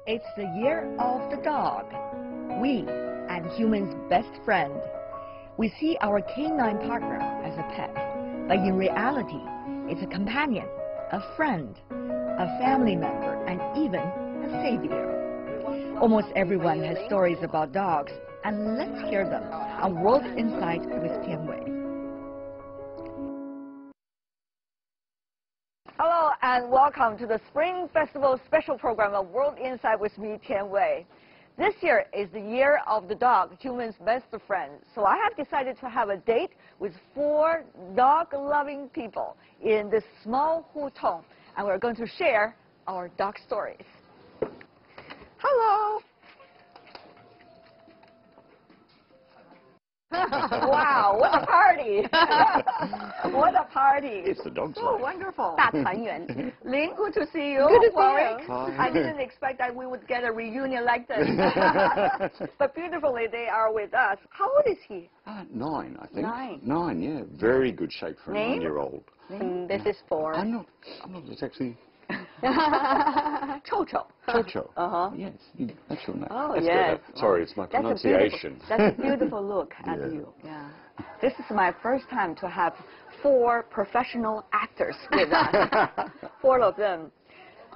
It's the year of the dog. We and humans' best friend. We see our canine partner as a pet, but in reality, it's a companion, a friend, a family member, and even a savior. Almost everyone has stories about dogs, and let's hear them on World Insight with Tian Wei. Hello and welcome to the Spring Festival special program of World Insight with me, Tian Wei. This year is the year of the dog, human's best friend. So I have decided to have a date with 4 dog-loving people in this small hutong, and we're going to share our dog stories. Hello. Wow, what a party! What a party! It's the dog's So life. wonderful. 大团圆. Lynn, good to see you. Good to see Warwick. you. I didn't expect that we would get a reunion like this. But beautifully, they are with us. How old is he? 9, I think. 9. 9, yeah. Very good shape for a Name? 9-year-old. This is 4. I'm not, it's actually Chocho. Chocho. Uh-huh. Yes, that's your name. Oh, That's yes. better. Sorry, it's my pronunciation. That's a beautiful look at Yeah. you. Yeah. This is my first time to have 4 professional actors with us. 4 of them.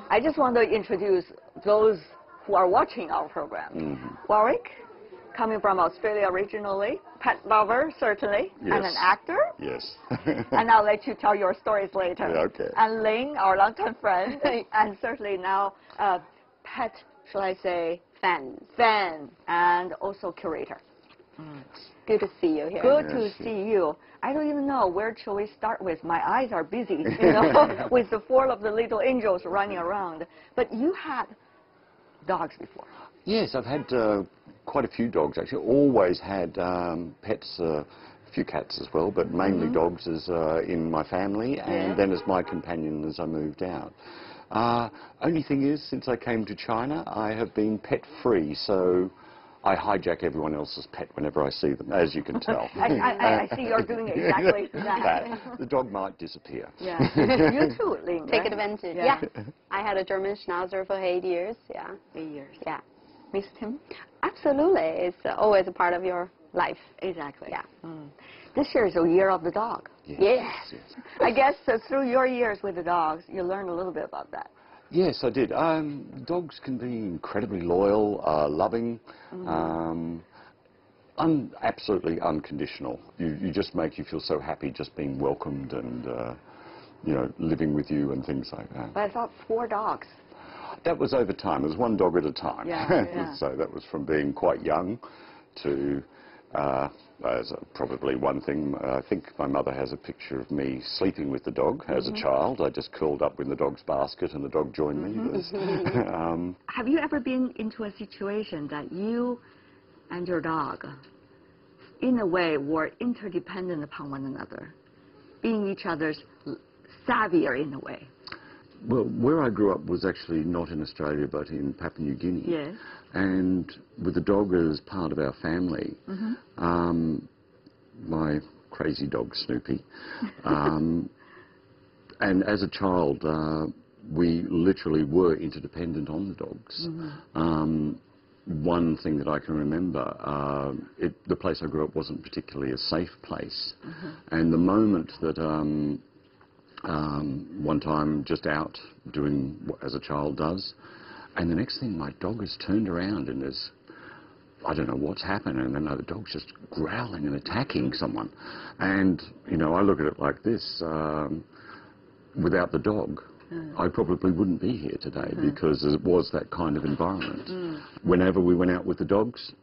I just want to introduce those who are watching our program. Warwick, coming from Australia originally, pet lover certainly, Yes. and an actor. Yes. And I'll let you tell your stories later. Yeah, okay. And Ling, our longtime friend, and certainly now pet, shall I say, fan, and also curator. Good to see you here. Good Yes, to yes. see you. I don't even know where shall we start with. My eyes are busy, you know, with the 4 of the little angels running around. But you had dogs before. Yes, I've had quite a few dogs, actually. Always had pets, a few cats as well, but mainly dogs as in my family, and then as my companion as I moved out. Only thing is, since I came to China, I have been pet-free, so I hijack everyone else's pet whenever I see them, as you can tell. I see you're doing exactly that. The dog might disappear. Yeah. You too, Ling, Take right? advantage. Yeah. Yeah. I had a German Schnauzer for 8 years. Yeah. 8 years. Yeah. Missed him? Absolutely. It's always a part of your life. Exactly. Yeah. This year is a year of the dog. Yes. I guess through your years with the dogs, you learned a little bit about that. Yes, I did. Dogs can be incredibly loyal, loving, absolutely unconditional. You just make you feel so happy just being welcomed and, you know, living with you and things like that. But I thought 4 dogs. That was over time. It was 1 dog at a time. Yeah. So that was from being quite young to, as probably one thing, I think my mother has a picture of me sleeping with the dog as a child. I just curled up in the dog's basket and the dog joined me. It was, Have you ever been into a situation that you and your dog, in a way, were interdependent upon one another, being each other's savvier in a way? well, where I grew up was actually not in Australia but in Papua New Guinea. Yes. And with the dog as part of our family, my crazy dog Snoopy, and as a child we literally were interdependent on the dogs. One thing that I can remember, the place I grew up wasn't particularly a safe place, and the moment that one time just out doing as a child does, and the next thing my dog has turned around and is, I don't know what's happened, and then the dog's just growling and attacking someone. And, you know, I look at it like this, without the dog, I probably wouldn't be here today because it was that kind of environment. Whenever we went out with the dogs,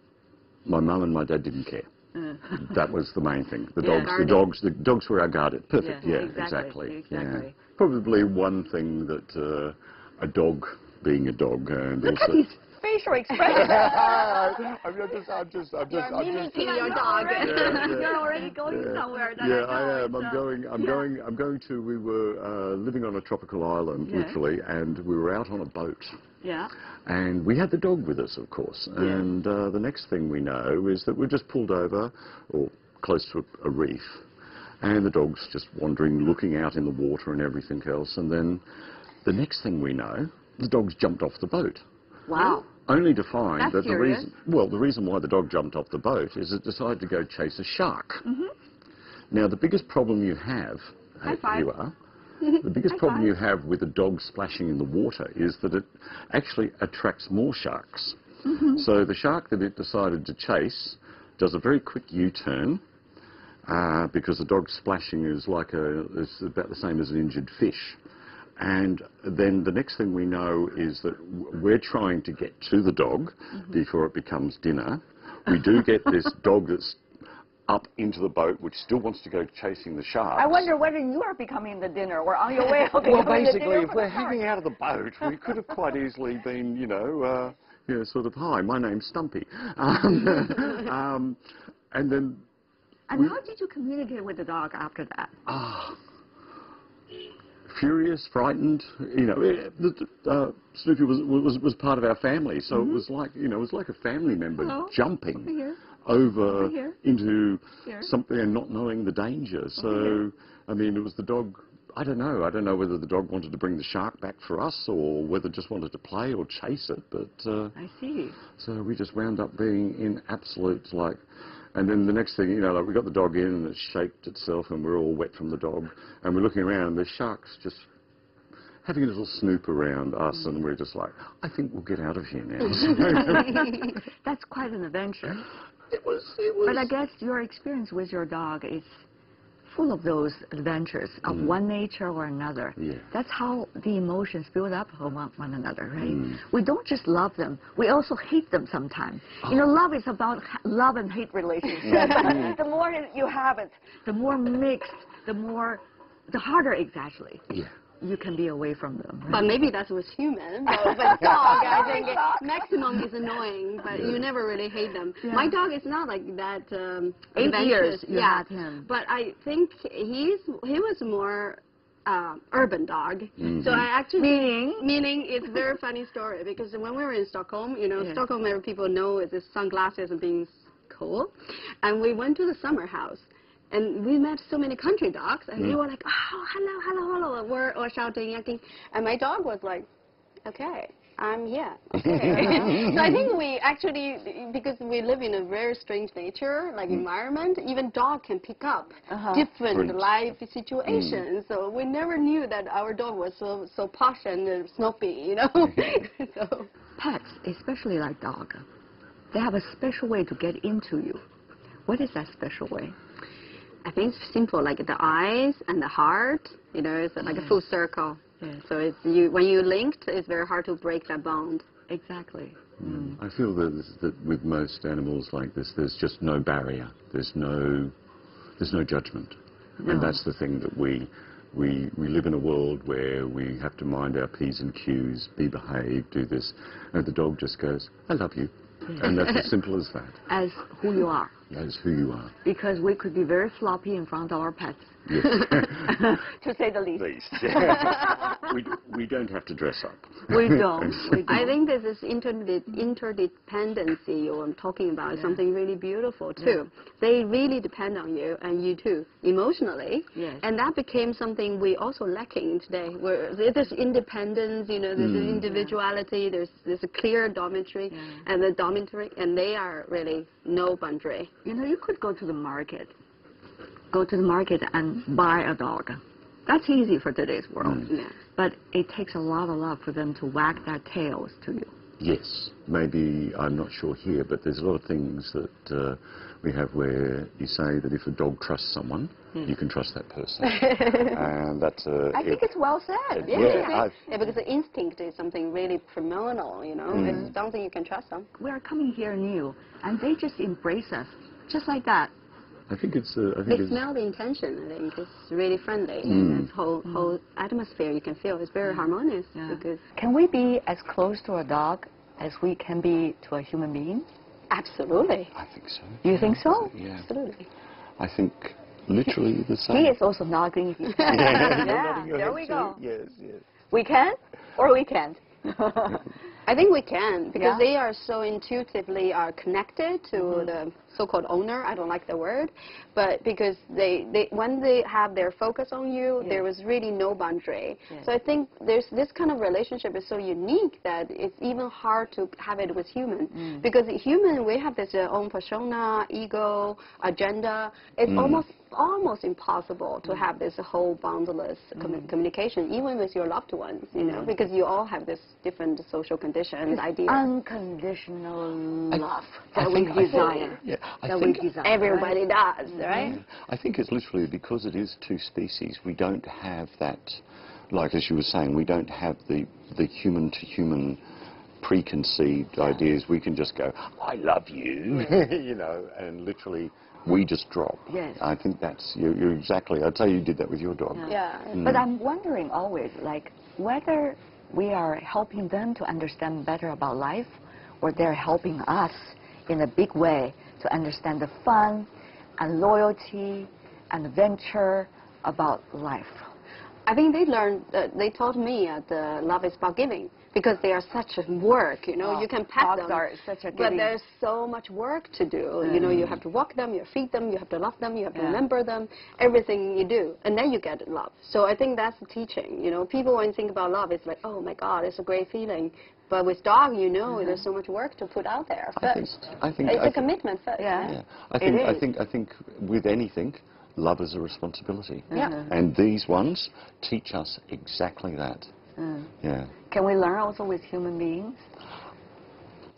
my mum and my dad didn't care. That was the main thing. The dogs were our guardian. Perfect. Yeah, exactly. Yeah. Probably one thing that a dog being a dog and Look also. at his facial expression. I'm just mimicking your dog. You're already going somewhere. That Yeah, I know. I'm going to. We were living on a tropical island, literally, and we were out on a boat. Yeah. And we had the dog with us, of course. And the next thing we know is that we're just pulled over, or close to a reef, and the dog's just wandering, looking out in the water and everything else. And then the next thing we know, the dog's jumped off the boat. Wow. Only to find That's that the serious. reason why the dog jumped off the boat is it decided to go chase a shark. Now, the biggest problem you have, High five. you are, the biggest problem you have with a dog splashing in the water is that it actually attracts more sharks. So the shark that it decided to chase does a very quick U-turn because the dog splashing is is about the same as an injured fish. And then the next thing we know is that we're trying to get to the dog before it becomes dinner. We do get this dog that's up into the boat, which still wants to go chasing the sharks. I wonder whether you are becoming the dinner or on your way out. Well, basically, if we're hanging out of the boat, we could have quite easily been, sort of, hi, my name's Stumpy. And then... And how did you communicate with the dog after that? Furious, frightened. Snoopy was part of our family, so it was like, it was like a family member jumping over into something and not knowing the danger. So, I mean, it was the dog. I don't know whether the dog wanted to bring the shark back for us or whether it just wanted to play or chase it. But I see. So we just wound up being in absolute and then the next thing, we got the dog in and it shaped itself and we're all wet from the dog and we're looking around and there's sharks just having a little snoop around us and we're just like, I think we'll get out of here now. That's quite an adventure. It was. But I guess your experience with your dog is full of those adventures of one nature or another. Yeah. That's how the emotions build up on one another, right? We don't just love them, we also hate them sometimes. Love is about love and hate relationships. The more you have it, the more mixed, the harder it's actually. Yeah. You can be away from them. Right? But maybe that's with human. But dog, I think maximum is annoying, but you never really hate them. Yeah. My dog is not like that. 8 years you had him. But I think he was more urban dog. So I actually meaning it's a very funny story because when we were in Stockholm, Stockholm, people know is sunglasses and being cool, and we went to the summer house. And we met so many country dogs, and they were like, oh, hello, hello, hello, and we're all shouting, yakking. And my dog was like, okay, I'm here. Okay. So I think we actually, because we live in a very strange nature, environment, even dog can pick up different life situations. So we never knew that our dog was so posh and snoopy, So. Pets, especially like dog, they have a special way to get into you. What is that special way? I think it's simple, like the eyes and the heart, it's like a full circle. Yes. So it's when you're linked, it's very hard to break that bond. Exactly. I feel that with most animals like this, there's just no barrier. There's no judgment. No. And that's the thing that we live in a world where we have to mind our P's and Q's, be behaved, do this. And the dog just goes, I love you. And that's as simple as that. As who you are. As who you are. Because we could be very floppy in front of our pets. Yes. To say the least. We don't have to dress up. We don't. I think this is interdependency you're talking about is something really beautiful too. Yeah. They really depend on you and you too, emotionally. Yes. And that became something we also lacking today. Where there's independence, there's individuality, there's a clear dominatory, and the dominatory, and they are really no boundary. You could go to the market. And buy a dog. That's easy for today's world. Yeah. But it takes a lot of love for them to wag their tails to you. Yes. Maybe, I'm not sure here, but there's a lot of things that we have where you say that if a dog trusts someone, you can trust that person. And that's I think it's well said. Because the instinct is something really phenomenal, It's something you can trust them. We are coming here new, and they just embrace us, just like that. I think it's... they smell the intention, I think. It's really friendly. And this whole atmosphere you can feel is very harmonious. Yeah. Can we be as close to a dog as we can be to a human being? Absolutely. I think so. You think so? Yeah. Absolutely. I think literally the same. He is also nodding his head. Yeah, there we go. Yes, yes. We can or we can't. I think we can, because they are so intuitively connected to the so-called owner. I don't like the word, but because when they have their focus on you, there was really no boundary. So I think this kind of relationship is so unique that it's even hard to have it with human, because human, we have this own persona, ego, agenda. It's almost impossible to have this whole boundless communication, even with your loved ones, you know, because you all have this different social conditions, ideas. Unconditional love that we desire. I think everybody does, right? I think it's literally because it is two species, we don't have that, like as you were saying, we don't have the human-to-human preconceived ideas. We can just go, I love you, you know, and literally we just drop. Yes. I think that's, you're exactly, I'd say you did that with your dog. But I'm wondering always, like, whether we are helping them to understand better about life, or they're helping us in a big way to understand the fun and loyalty and adventure about life. I think they learned, they taught me that love is about giving, because they are such a work, you know, you can pet them, are such a but there's so much work to do. You know, you have to walk them, you feed them, you have to love them, you have to remember them, everything you do, and then you get love. So I think that's the teaching. You know, people when you think about love, it's like, oh my God, it's a great feeling. But with dog, you know, there's so much work to put out there first. I think it's a commitment first. I think with anything, love is a responsibility. And these ones teach us exactly that. Can we learn also with human beings?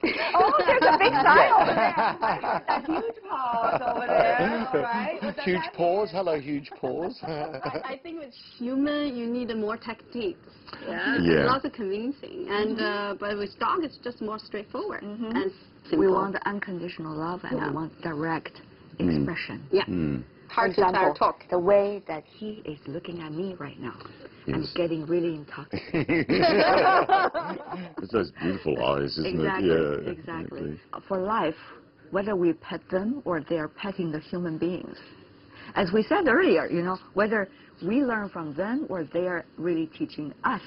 Oh, there's a big sign over there. That huge paws over there, all right? Huge paws. Hello, huge paws. I think with human, you need more techniques. Lots of convincing. And but with dog, it's just more straightforward and simple. We want unconditional love, and we want direct expression. Hard to talk. The way that he is looking at me right now. I'm getting really intoxicated. It's those beautiful eyes, isn't it? Exactly. For life, whether we pet them or they are petting the human beings. As we said earlier, you know, whether we learn from them or they are really teaching us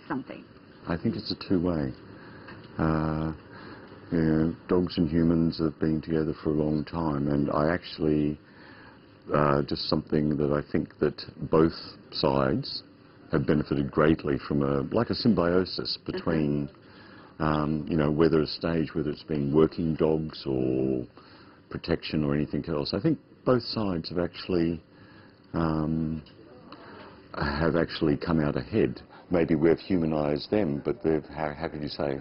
something. I think it's a two-way. You know, dogs and humans have been together for a long time, and I actually, just something that I think that both sides have benefited greatly from like a symbiosis between, you know, whether it's been working dogs or protection or anything else. I think both sides have actually come out ahead. Maybe we've humanized them, but they've, how could you say,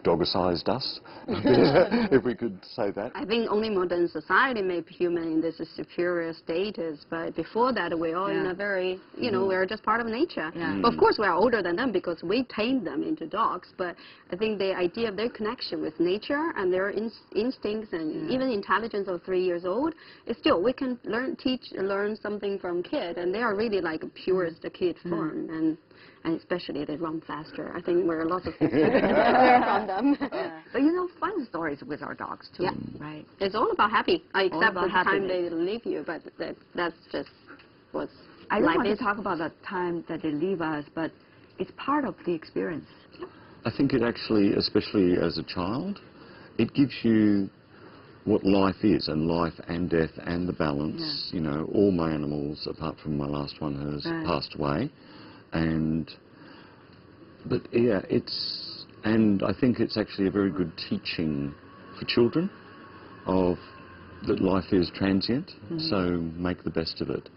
dogicized us, if we could say that. I think only modern society made human in this superior status, but before that we're all in a very, you know, we're just part of nature. But of course we're older than them because we tamed them into dogs, but I think the idea of their connection with nature and their instincts and even intelligence of 3 years old is still, we can learn something from kids, and they are really like a purest kid form, and especially they run faster. I think we're a lot of things to learn from them. But you know, fun stories with our dogs too, right? It's all about happy, except the time they leave you, but that's just what's I don't want to talk about the time that they leave us, but it's part of the experience. I think it actually, especially as a child, it gives you what life is, and life and death and the balance. You know, all my animals, apart from my last one, has passed away. But yeah, and I think it's actually a very good teaching for children of that life is transient, so make the best of it.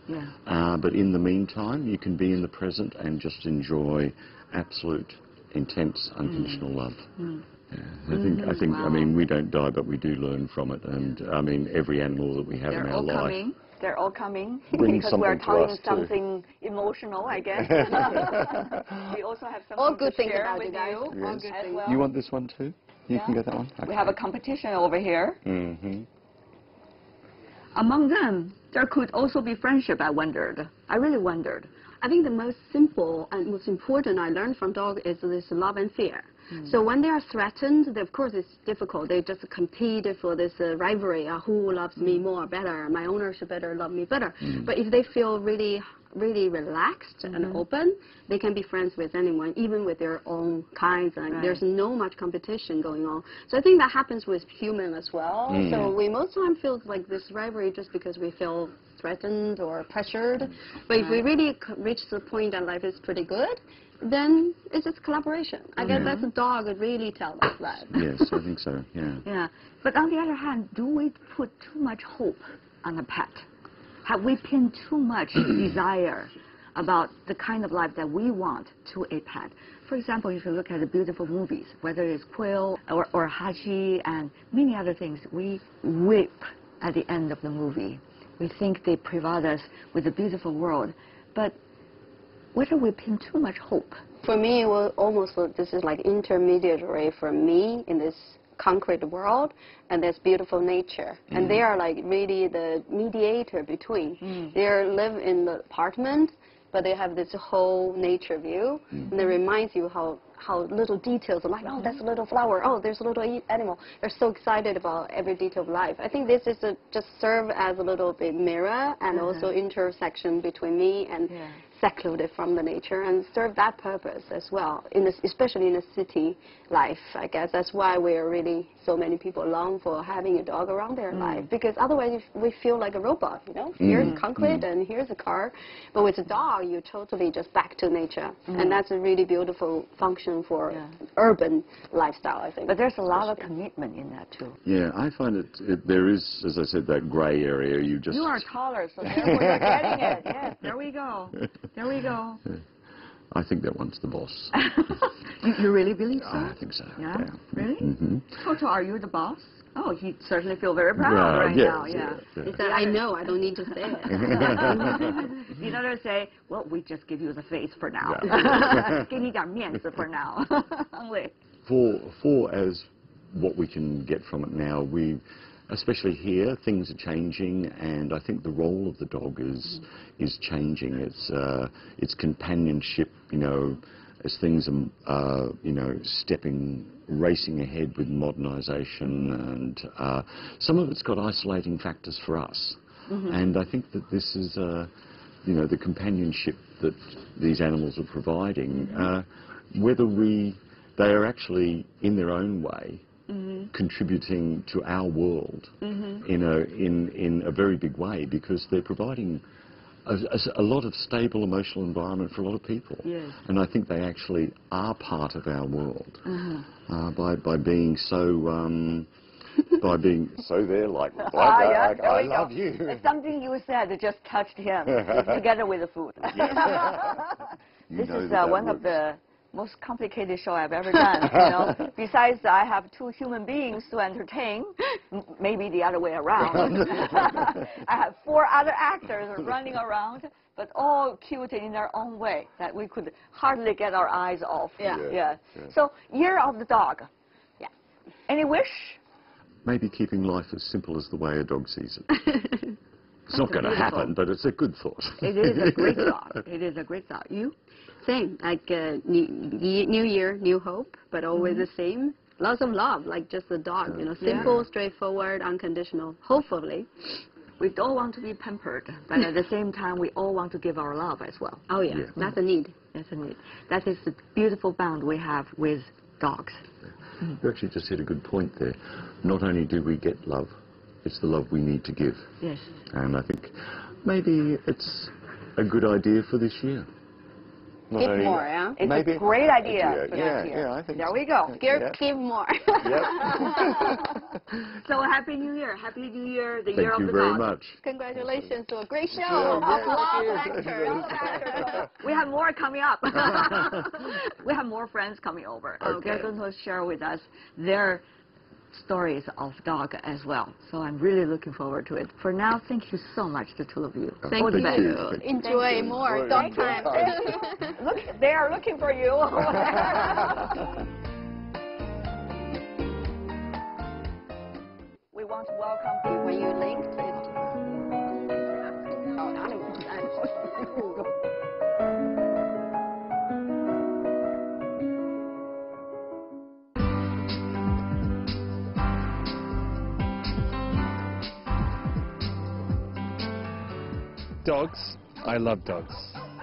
But in the meantime, you can be in the present and just enjoy absolute, intense, unconditional love. I think, I mean, we don't die, but we do learn from it, and I mean, every animal that we have in our life. They're all coming because we're telling something emotional, I guess. We also have something to share with you. All good things. You want this one too? You can get that one? Okay. We have a competition over here. Among them, there could also be friendship, I wondered. I really wondered. I think the most simple and most important I learned from dog is this love and fear. So when they are threatened, of course it's difficult. They just compete for this rivalry. Who loves me more, better? My owner should better love me better. But if they feel really really relaxed and open, they can be friends with anyone, even with their own kinds, and there's no much competition going on. So I think that happens with human as well. So we most of the time feel like this rivalry just because we feel threatened or pressured. But if we really reach the point that life is pretty good, then it's just collaboration. I guess that's a dog that really tells us that. Yes, I think so, yeah. Yeah. But on the other hand, do we put too much hope on a pet? Have we pinned too much desire about the kind of life that we want to a pet? For example, if you look at the beautiful movies, whether it's Quill or Hachi and many other things, we weep at the end of the movie. We think they provide us with a beautiful world. But whether we pin too much hope? For me, it was almost this is like intermediary for me in this concrete world and this beautiful nature. And they are like really the mediator between. They live in the apartment, but they have this whole nature view. And it reminds you how little details are like, oh, that's a little flower. Oh, there's a little animal. They're so excited about every detail of life. I think this is just serve as a little bit mirror and also intersection between me and secluded from the nature, and serve that purpose as well, especially in a city life. I guess that's why so many people long for having a dog around their life, because otherwise we feel like a robot, you know? Here's concrete and here's a car. But with a dog, you're totally just back to nature. And that's a really beautiful function for urban lifestyle, I think. But there's a lot of commitment in that, too. Yeah, I find there is, as I said, that grey area. You are taller, so therefore you're getting it. Yes, there we go. There we go. I think that one's the boss. You really believe so? I think so. Yeah? Really? Toto, are you the boss? Oh, he certainly feels very proud now. Yeah. He said, I know, I don't need to say it. The others say, well, we just give you the face for now. 给你点面子 for now. For as what we can get from it now, especially here, things are changing, and I think the role of the dog is changing. Its companionship, you know, as things are, you know, racing ahead with modernisation, and some of it's got isolating factors for us. And I think that this is, you know, the companionship that these animals are providing, whether they are actually, in their own way, contributing to our world in a very big way, because they're providing a lot of stable emotional environment for a lot of people. Yes. And I think they actually are part of our world by being so there, like I love you. It's something you said that just touched him together with the food. This is one of the most complicated show I've ever done. You know, besides I have two human beings to entertain, maybe the other way around. I have 4 other actors running around, but all cute in their own way that we could hardly get our eyes off. Yeah. So, Year of the Dog. Yeah. Any wish? Maybe keeping life as simple as the way a dog sees it. It's not going to happen, but it's a good thought. It is a great thought. It is a great thought. You? Same, like new year, new hope, but always the same. Lots of love, like just a dog, you know, simple, straightforward, unconditional, hopefully. We don't want to be pampered, but at the same time, we all want to give our love as well. Oh, yeah. That's a need. That's a need. That is the beautiful bond we have with dogs. You actually just hit a good point there. Not only do we get love, it's the love we need to give. Yes. And I think maybe it's a good idea for this year. Give more, yeah? It's a great idea for next year. Yeah, I think there we go. Give more. So Happy New Year. Happy New Year, the Thank Year of the you very Dog. much. Congratulations to a great show of love actors. We have more coming up. We have more friends coming over. Okay. They're going to share with us their stories of dog as well. So I'm really looking forward to it. For now, thank you so much, the two of you. Thank you. Enjoy more dog time. Look, they are looking for you. We want to welcome when you linked it. Dogs I love dogs.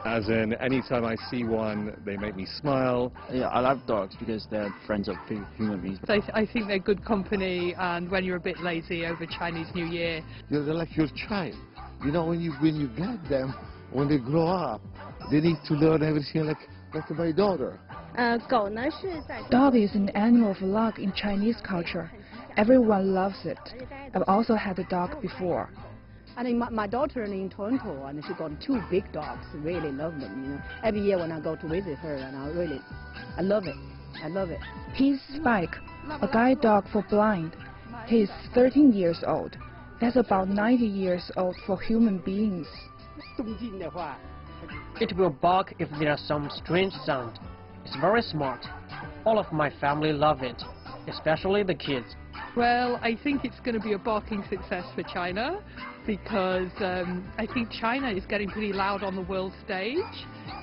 As in, anytime I see one, they make me smile. Yeah, I love dogs because they're friends of human beings. I think they're good company, and when you're a bit lazy over Chinese New Year. They're like your child. You know, when you get them, when they grow up, they need to learn everything like my daughter. Dog is an animal of luck in Chinese culture. Everyone loves it. I've also had a dog before. I think my daughter in Toronto, and she got 2 big dogs. Really love them. You know, every year when I go to visit her, and I love it. I love it. He's Spike, a guide dog for blind. He's 13 years old. That's about 90 years old for human beings. It will bark if there's some strange sound. It's very smart. All of my family love it, especially the kids. Well, I think it's going to be a barking success for China because I think China is getting pretty loud on the world stage.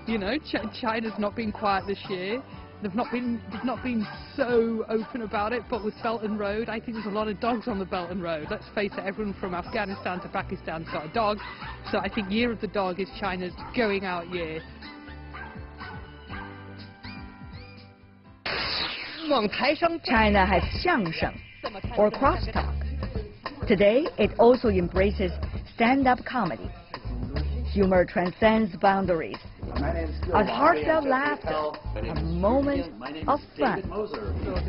You know, China's not been quiet this year. They've not been so open about it, but with Belt and Road, I think there's a lot of dogs on the Belt and Road. Let's face it, everyone from Afghanistan to Pakistan's got a dog. So I think Year of the Dog is China's going out year. China has 相声 or crosstalk. Today, it also embraces stand-up comedy. Humor transcends boundaries. A heartfelt laughter, a moment of fun.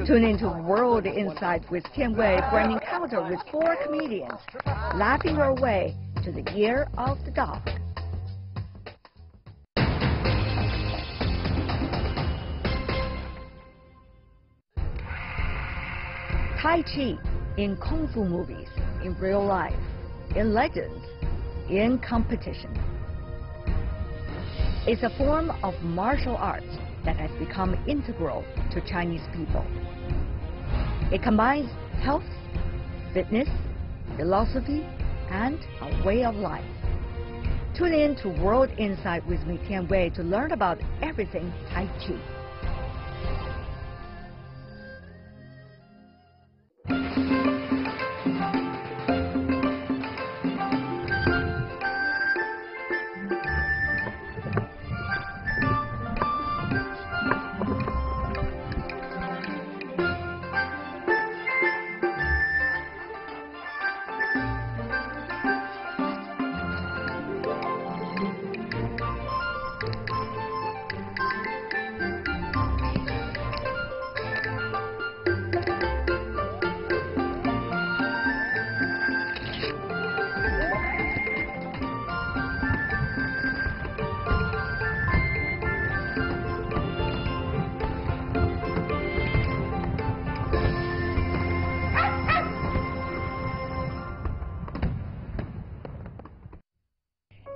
Tune into World Insight with Tian Wei for an encounter with 4 comedians, laughing our way to the Year of the Dog. Tai Chi in Kung Fu movies, in real life, in legends, in competition. It's a form of martial arts that has become integral to Chinese people. It combines health, fitness, philosophy, and a way of life. Tune in to World Insight with me, Tian Wei, to learn about everything Tai Chi.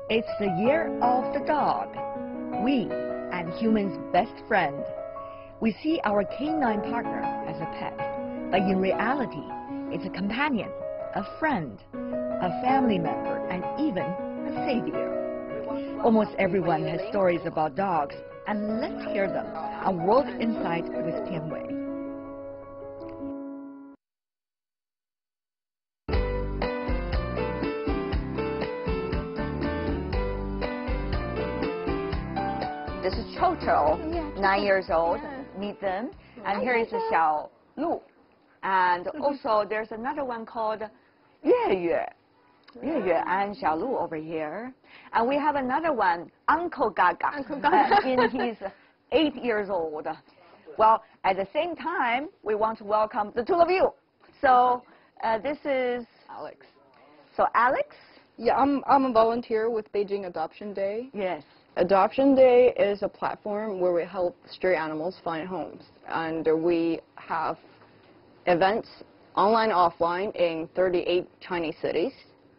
It's the Year of the Dog, we and humans' best friend. We see our canine partner as a pet, but in reality, it's a companion, a friend, a family member, and even a savior. Almost everyone has stories about dogs, and let's hear them on World Insight with Tian Wei. This is Chocho, 9 years old. Meet them. And here is Xiao Lu. And also there's another one called Yue and Xiao Lu over here. And we have another one, Uncle Gaga. He's 8 years old. Well, at the same time, we want to welcome the 2 of you. So this is Alex. So Alex? Yeah, I'm a volunteer with Beijing Adoption Day. Yes. Adoption Day is a platform where we help stray animals find homes, and we have events online, offline in 38 Chinese cities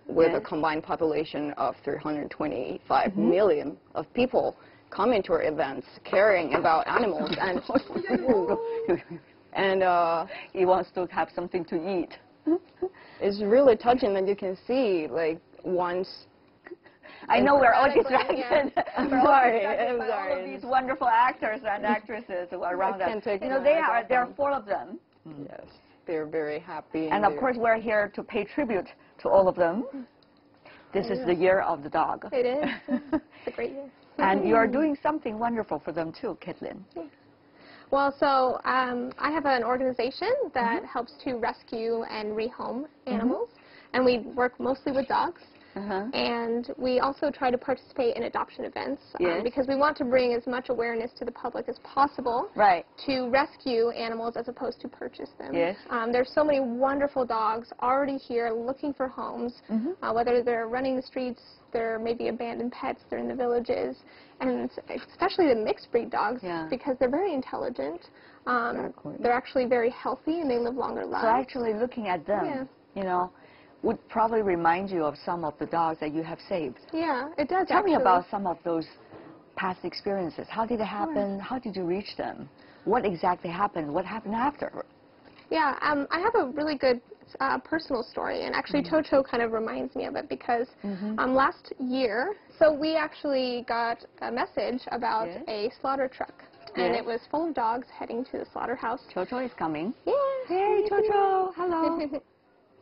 with a combined population of 325 million of people coming to our events caring about animals and he wants to have something to eat. It's really touching that you can see like once. I know we're all distracted. Yeah. I'm sorry. All of these wonderful actors and actresses who are around us. You know, there are 4 of them. Yes, they're very happy. And of course, we're here to pay tribute to all of them. This is the year of the dog. It is. It's a great year. And you are doing something wonderful for them too, Caitlin. Yeah. Well, so I have an organization that helps to rescue and rehome animals, and we work mostly with dogs. And we also try to participate in adoption events because we want to bring as much awareness to the public as possible to rescue animals as opposed to purchase them. There's so many wonderful dogs already here looking for homes, whether they're running the streets, they're maybe abandoned pets, they're in the villages, and especially the mixed breed dogs because they're very intelligent. They're actually very healthy and they live longer lives. So actually looking at them, you know, would probably remind you of some of the dogs that you have saved. Yeah, it does. Tell me about some of those past experiences. How did it happen? How did you reach them? What exactly happened? What happened after? Yeah, I have a really good personal story, and actually Chocho kind of reminds me of it because last year, so we actually got a message about a slaughter truck, and it was full of dogs heading to the slaughterhouse. Chocho is coming. Yeah. Hey, Chocho. Hello.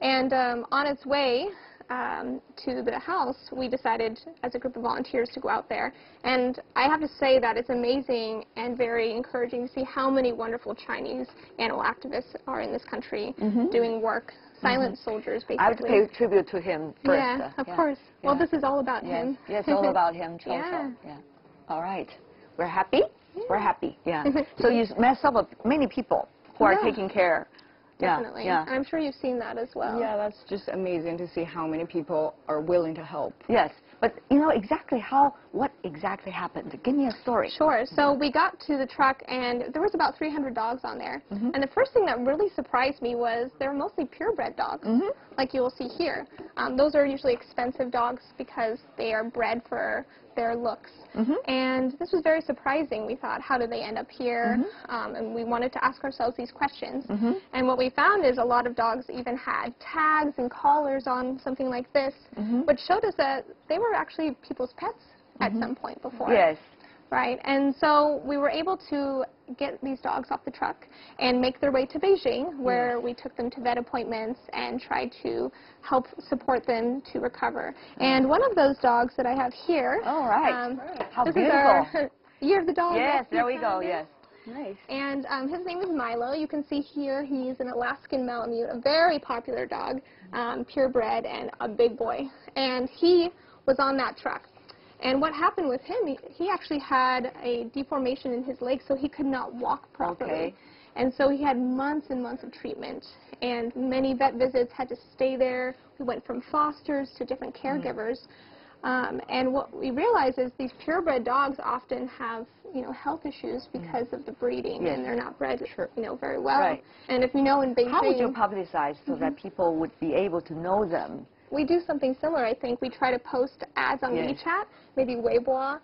And on its way to the house, we decided as a group of volunteers to go out there. And I have to say that it's amazing and very encouraging to see how many wonderful Chinese animal activists are in this country doing work. Silent soldiers, basically. I have to pay tribute to him first. Yeah, of course. Well, this is all about him. Yes, all about him, Chocho. Yeah. All right. We're happy? We're happy, So you met some of many people who are taking care. Definitely. I'm sure you've seen that as well. Yeah, that's just amazing to see how many people are willing to help. Yes, but you know exactly what exactly happened. Give me a story. Sure. So we got to the truck and there was about 300 dogs on there. And the first thing that really surprised me was they were mostly purebred dogs, like you will see here. Those are usually expensive dogs because they are bred for their looks. And this was very surprising. We thought, how did they end up here? And we wanted to ask ourselves these questions. And what we found is a lot of dogs even had tags and collars on something like this, which showed us that they were actually people's pets at some point before. Yes. Right, and so we were able to get these dogs off the truck and make their way to Beijing, where we took them to vet appointments and tried to help support them to recover. And one of those dogs that I have here, how this beautiful. is our Year of the Dog. Yes, there we go, yes. Nice. And his name is Milo. You can see here he's an Alaskan Malamute, a very popular dog, purebred and a big boy. And he was on that truck. And what happened with him, he actually had a deformation in his leg, so he could not walk properly. And so he had months and months of treatment, and many vet visits, had to stay there. We went from fosters to different caregivers. And what we realized is these purebred dogs often have, health issues because of the breeding, and they're not bred, very well. And if you know in Beijing... How would you publicize so that people would be able to know them? We do something similar, I think. We try to post ads on WeChat, maybe Weibo.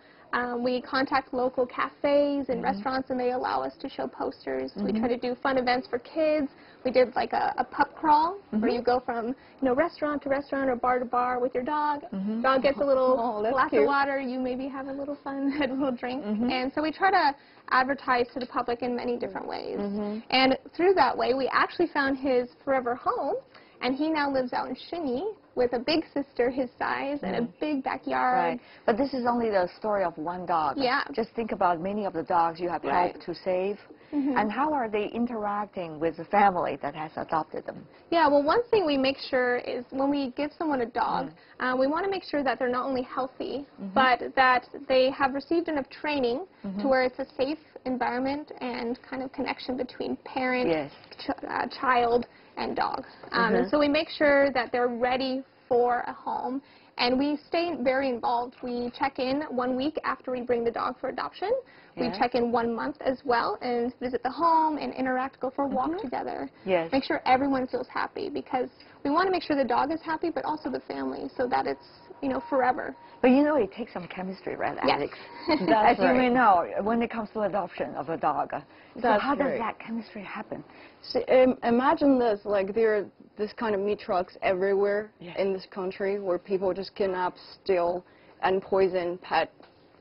We contact local cafes and restaurants, and they allow us to show posters. We try to do fun events for kids. We did like a pup crawl, where you go from restaurant to restaurant or bar to bar with your dog. Dog gets a little glass of water. You maybe have a little fun, a little drink. And so we try to advertise to the public in many different ways. And through that way, we actually found his forever home. And he now lives out in Shunyi with a big sister his size and a big backyard. Right. But this is only the story of one dog. Yeah. Just think about many of the dogs you have helped to save. And how are they interacting with the family that has adopted them? Yeah, well, one thing we make sure is when we give someone a dog, we want to make sure that they're not only healthy, but that they have received enough training to where it's a safe environment and kind of connection between parent, child, and dog. And so we make sure that they're ready for a home. And we stay very involved. We check in 1 week after we bring the dog for adoption. We check in 1 month as well and visit the home and interact, go for a walk together. Make sure everyone feels happy, because we want to make sure the dog is happy, but also the family, so that it's, forever. But it takes some chemistry, right, Alex? As you may know, when it comes to adoption of a dog. So how does that chemistry happen? So, imagine this, like there are this kind of meat trucks everywhere in this country where people just kidnap, steal, and poison pets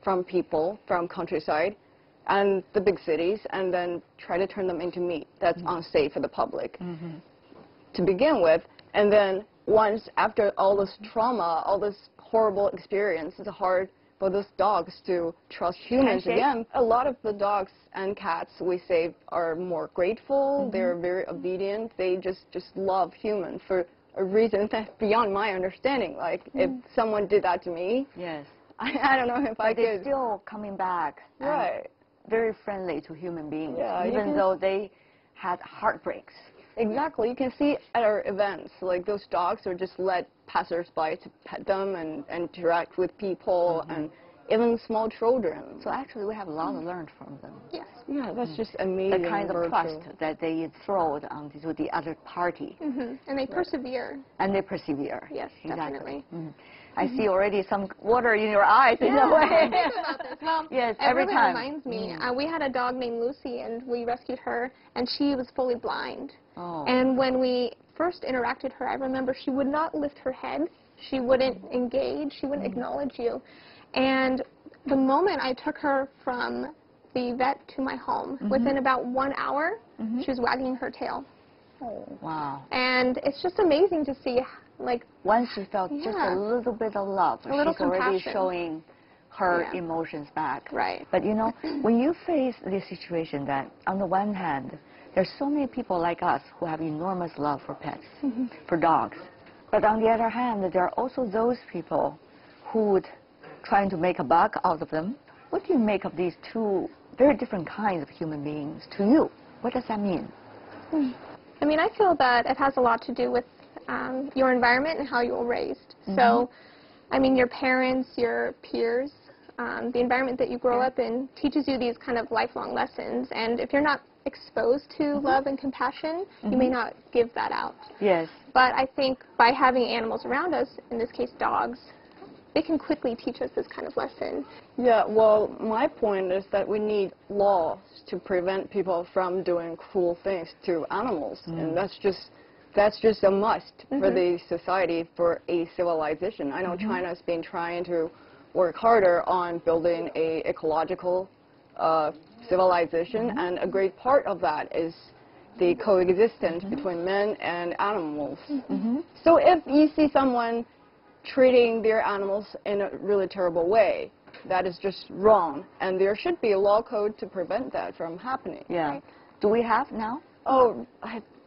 from people from countryside and the big cities, and then try to turn them into meat that's unsafe for the public to begin with. And then once after all this trauma, all this horrible experience, it's hard for those dogs to trust humans again. A lot of the dogs and cats we save are more grateful. They're very obedient. They just love humans for a reason that's beyond my understanding. Like if someone did that to me, yes, I don't know if I could. They're still coming back. Right. Very friendly to human beings, Yeah, even though they had heartbreaks. Exactly. You can see at our events, like those dogs are just let passersby to pet them and interact with people and even small children. So actually we have a lot to learn from them. Yes. Yeah, that's just amazing. The kind of trust that they throw onto the other party. And they persevere. And they persevere. Yes, exactly. definitely. I see already some water in your eyes in a way. I think about this. Well, yes, it every really time. reminds me. We had a dog named Lucy, and we rescued her, and she was fully blind. Oh. And when we first interacted her, I remember she would not lift her head. She wouldn't engage. She wouldn't acknowledge you. And the moment I took her from the vet to my home, within about 1 hour, she was wagging her tail. Oh. Wow. And it's just amazing to see, like, once she felt just a little bit of love, a little she's already compassion. showing her emotions back. Right. But you know, when you face this situation that on the one hand, there's so many people like us who have enormous love for pets, for dogs. But on the other hand, there are also those people who would trying to make a buck out of them. What do you make of these two very different kinds of human beings to you? What does that mean? I mean, I feel that it has a lot to do with your environment and how you were raised. So, I mean, your parents, your peers, the environment that you grow up in teaches you these kind of lifelong lessons. And if you're not exposed to love and compassion, you may not give that out. Yes. But I think by having animals around us, in this case dogs, they can quickly teach us this kind of lesson. Yeah, well, my point is that we need laws to prevent people from doing cruel things to animals. And that's just a must for the society, for a civilization. I know China's been trying to work harder on building a ecological civilization, and a great part of that is the coexistence between men and animals. So if you see someone treating their animals in a really terrible way, that is just wrong, and there should be a law code to prevent that from happening. Yeah. Right. Do we have now? Oh,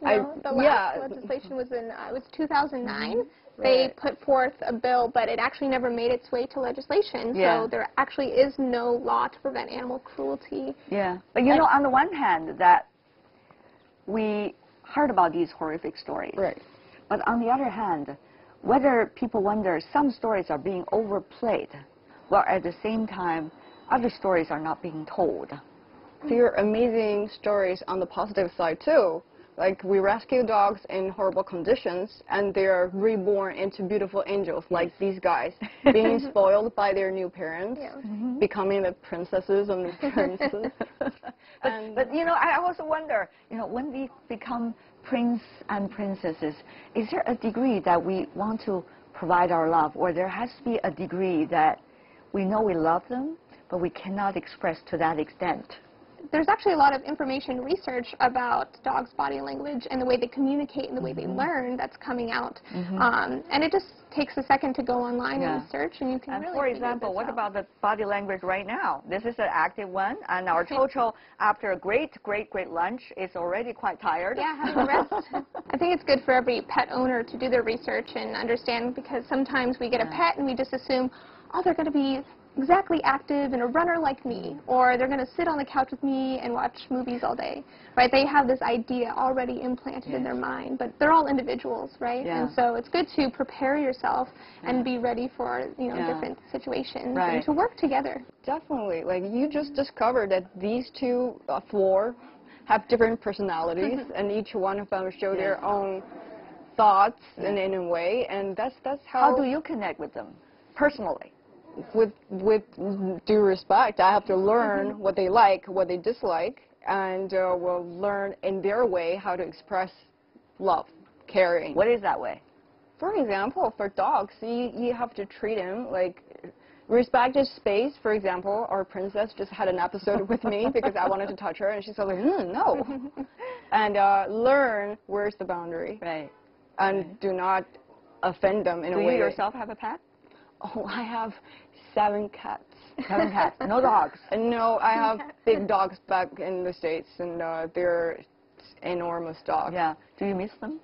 the last legislation was in it was 2009. They put forth a bill, but it actually never made its way to legislation. So there actually is no law to prevent animal cruelty. Yeah, but you know, on the one hand, that we heard about these horrific stories. Right. But on the other hand, whether people wonder some stories are being overplayed, while at the same time, other stories are not being told. There are amazing stories on the positive side too. Like, we rescue dogs in horrible conditions, and they're reborn into beautiful angels, like these guys, being spoiled by their new parents, becoming the princesses and the princes. But you know, I also wonder, you know, when we become prince and princesses, is there a degree that we want to provide our love, or there has to be a degree that we know we love them, but we cannot express to that extent? There's actually a lot of information research about dogs' body language and the way they communicate and the way they learn that's coming out. And it just takes a second to go online and research, and you can really for example, what about the body language right now? This is an active one, and our Chocho, after a great lunch, is already quite tired. Yeah, having a rest. I think it's good for every pet owner to do their research and understand, because sometimes we get a pet and we just assume, oh, they're going to be exactly active and a runner like me, or they're going to sit on the couch with me and watch movies all day, right? They have this idea already implanted in their mind, but they're all individuals, right? And so it's good to prepare yourself and be ready for, you know, different situations and to work together. Definitely. Like, you just discovered that these four have different personalities, and each one of them show their own thoughts in a way, and that's how... How do you connect with them personally? With due respect, I have to learn what they like, what they dislike, and we'll learn in their way how to express love, caring. What is that way? For example, for dogs, you have to treat them like respect his space. For example, our princess just had an episode with me because I wanted to touch her, and she's like, no. And learn where's the boundary. Right. And do not offend them in a way. Do you yourself have a pet? Oh, I have 7 cats. 7 cats, no dogs? No, I have big dogs back in the States, and they're enormous dogs. Yeah. Do you miss them?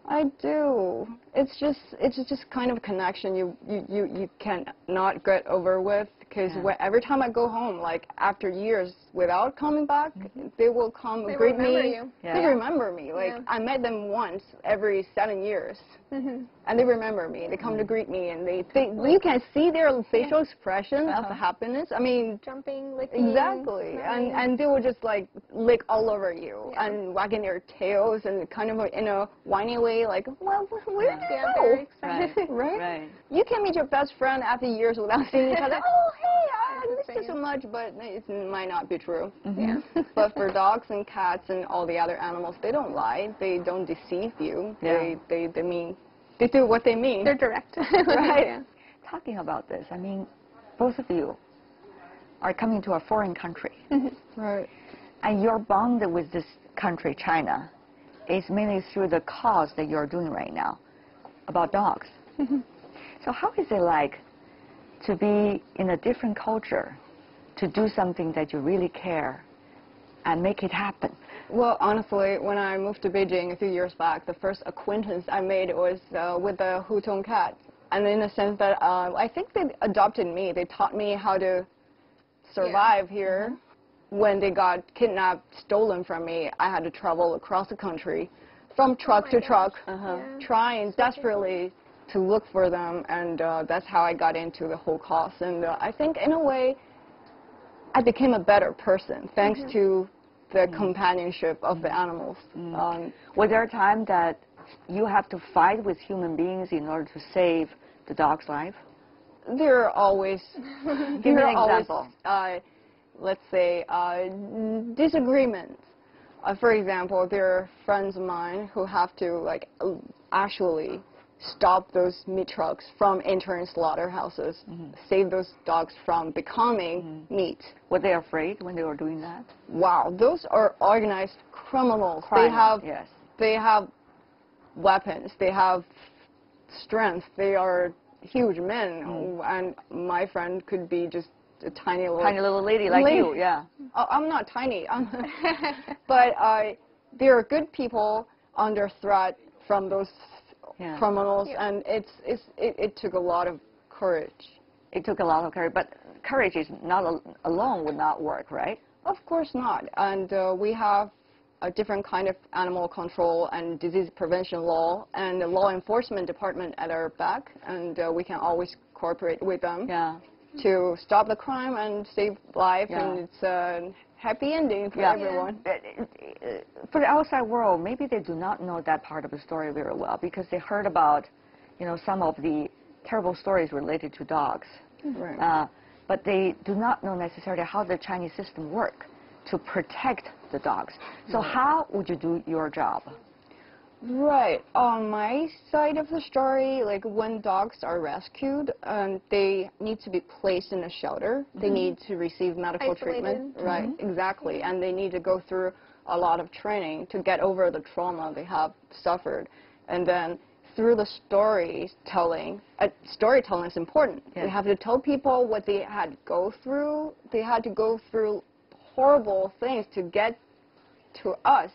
I do. It's just kind of a connection you can't not get over with, because every time I go home, like after years without coming back, they will come greet me. They remember me. Like I met them once every 7 years, and they remember me. They come to greet me, and you can see their facial expression of happiness. I mean, jumping, licking. Exactly, and they will just like lick all over you and wagging their tails and kind of in a whiny way, like, well, where did you go? Right. You can meet your best friend after years without seeing each other. Oh, hey, I missed you so much, but it might not be true. But for dogs and cats and all the other animals, they don't lie. They don't deceive you. They do what they mean. They're direct. Right. Talking about this, I mean, both of you are coming to a foreign country. Right. And your bond with this country, China, is mainly through the cause that you're doing right now about dogs. So how is it like to be in a different culture, to do something that you really care and make it happen? Well, honestly, when I moved to Beijing a few years back, the first acquaintance I made was with the Hutong cat. And in the sense that I think they adopted me. They taught me how to survive here. When they got kidnapped, stolen from me, I had to travel across the country from truck to truck, trying desperately to look for them, and that's how I got into the whole cause. And I think, in a way, I became a better person thanks to the companionship of the animals. Was there a time that you have to fight with human beings in order to save the dog's life? There are always... Give me an example. Let's say, disagreements. For example, there are friends of mine who have to actually stop those meat trucks from entering slaughterhouses, save those dogs from becoming meat. Were they afraid when they were doing that? Wow, those are organized criminals. They have weapons. They have strength. They are huge men, and my friend could be just a tiny little lady like you, I'm not tiny, but there are good people under threat from those criminals, and it took a lot of courage. It took a lot of courage, but courage is not alone would not work, right? Of course not, and we have a different kind of animal control and disease prevention law and the law enforcement department at our back, and we can always cooperate with them. To stop the crime and save life, and it's a happy ending for everyone. For the outside world, maybe they do not know that part of the story very well because they heard about, some of the terrible stories related to dogs. But they do not know necessarily how the Chinese system works to protect the dogs. So how would you do your job? Right. On my side of the story, like when dogs are rescued, they need to be placed in a shelter. They need to receive medical treatment. Right, exactly. And they need to go through a lot of training to get over the trauma they have suffered. And then through the storytelling is important. They have to tell people what they had to go through. They had to go through horrible things to get to us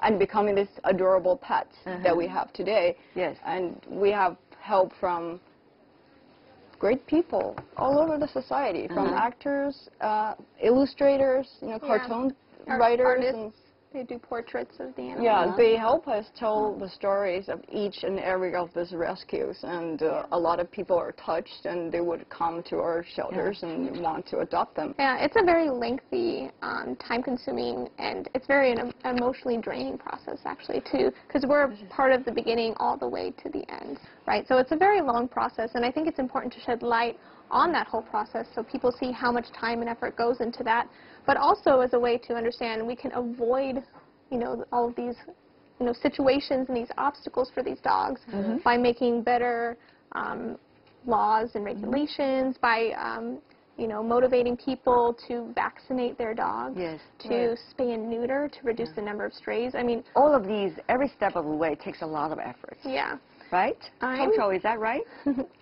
and becoming this adorable pets that we have today. And we have help from great people all over the society, from actors, illustrators, cartoon writers. Artists. They do portraits of the animals. Yeah, they help us tell the stories of each and every of these rescues, and a lot of people are touched, and they would come to our shelters and want to adopt them. Yeah, it's a very lengthy, time-consuming, and it's very an emotionally draining process, actually, too, because we're part of the beginning all the way to the end, right? So it's a very long process, and I think it's important to shed light on that whole process so people see how much time and effort goes into that, but also as a way to understand we can avoid, all of these, situations and these obstacles for these dogs by making better laws and regulations, by, motivating people to vaccinate their dogs, to spay and neuter, to reduce the number of strays. I mean, all of these, every step of the way takes a lot of effort. Yeah. right? Chocho, is that right?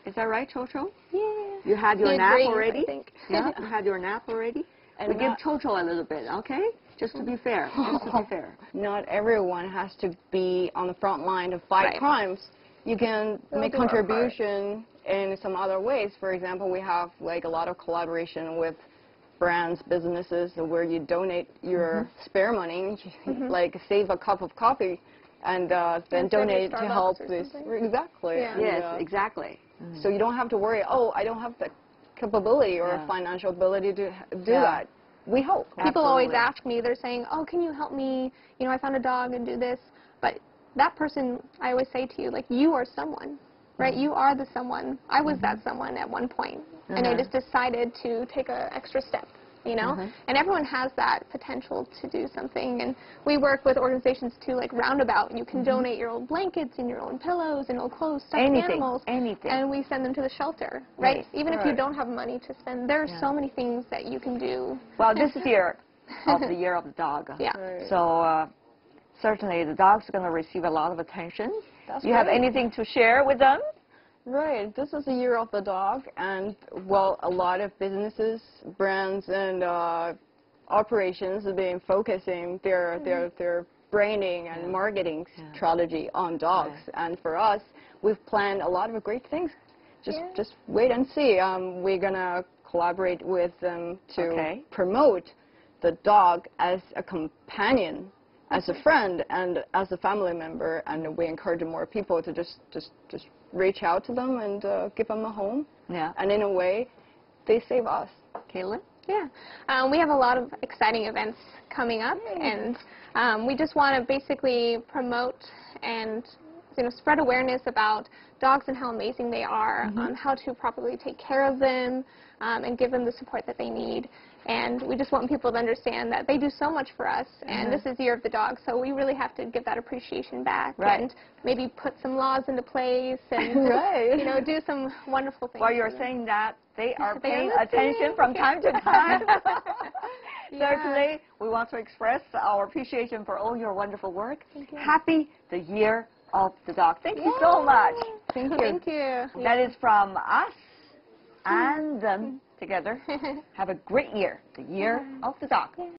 Is that right, Chocho? Yeah. You had your nap already? Yeah, you had your nap already? And we give Chocho a little bit, okay? Just to be fair. Just to be fair. Not everyone has to be on the front line to fight crimes. You can make contribution in some other ways. For example, we have like a lot of collaboration with brands, businesses, where you donate your spare money, like save a cup of coffee, and then donate to help this. Exactly. Yeah. Yes, exactly. So you don't have to worry, oh, I don't have the capability or financial ability to do that. We hope. People always ask me, they're saying, oh, can you help me? You know, I found a dog and do this. But that person, I always say to you, like, you are someone, right? You are the someone. I was that someone at one point. And I just decided to take an extra step, you know? And everyone has that potential to do something. And we work with organizations, too, like Roundabout. You can donate your old blankets and your old pillows and old clothes, stuffed animals. And we send them to the shelter, right? Even if you don't have money to spend, there are so many things that you can do. Well, this year of the Year of the Dog. So certainly the dogs are going to receive a lot of attention. Do you have anything to share with them? Right. This is the Year of the Dog, and, well, a lot of businesses, brands, and operations have been focusing their branding and marketing strategy on dogs. And for us, we've planned a lot of great things. Just wait and see. We're going to collaborate with them to promote the dog as a companion, as a friend, and as a family member. And we encourage more people to just reach out to them and give them a home. And in a way, they save us. Caitlin? Yeah. We have a lot of exciting events coming up, and we just want to basically promote and spread awareness about dogs and how amazing they are, how to properly take care of them, and give them the support that they need. And we just want people to understand that they do so much for us, and this is Year of the Dog, so we really have to give that appreciation back and maybe put some laws into place and do some wonderful things. While you're saying that, they are paying attention from time to time. Certainly, we want to express our appreciation for all your wonderful work. Happy the Year of the Dog. Thank you so much. Thank you. Thank you. That is from us and them together. Have a great year, the Year of the Dog.